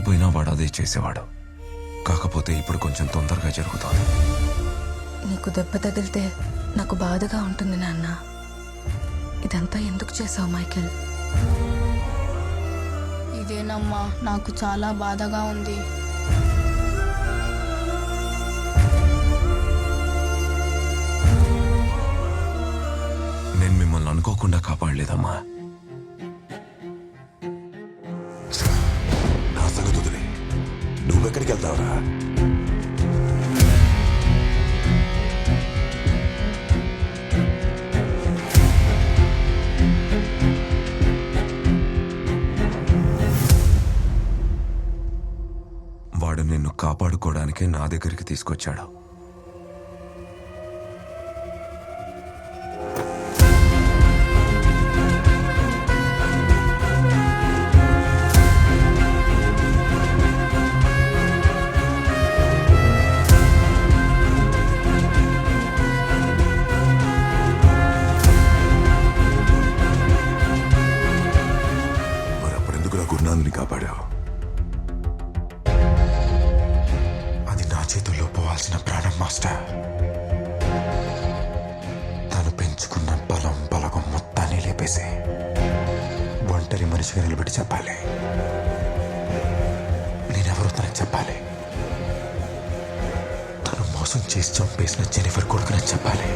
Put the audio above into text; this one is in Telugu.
చనిపోయినా వాడు అదే చేసేవాడు. కాకపోతే ఇప్పుడు కొంచెం తొందరగా జరుగుతోంది. నీకు దెబ్బ తగిలితే నాకు బాధగా ఉంటుంది నాన్న. ఇదంతా ఎందుకు చేసావు మైకేల్? ఇదేనమ్మా, నాకు చాలా బాధగా ఉంది. నేను మిమ్మల్ని అనుకోకుండా కాపాడలేదమ్మా. నా సంగతి వదిలే, నువ్వెక్కడికి వెళ్తావురా? వాడు నిన్ను కాపాడుకోవడానికే నా దగ్గరికి తీసుకొచ్చాడు. మరి అప్పుడెందుకురా గురునాథుని కాపాడావు? అది నా చేతుల్లో పోవాల్సిన ప్రాణం మాస్టర్. తను పెంచుకున్న బలగం మొత్తాన్ని లేపేసి ఒంటరి మనిషిగా నిలబెట్టి చెప్పాలి. నేనెవరో తనకు చెప్పాలి. తను మోసం చేసి చంపేసిన జెనిఫర్ కొడుకునని చెప్పాలి.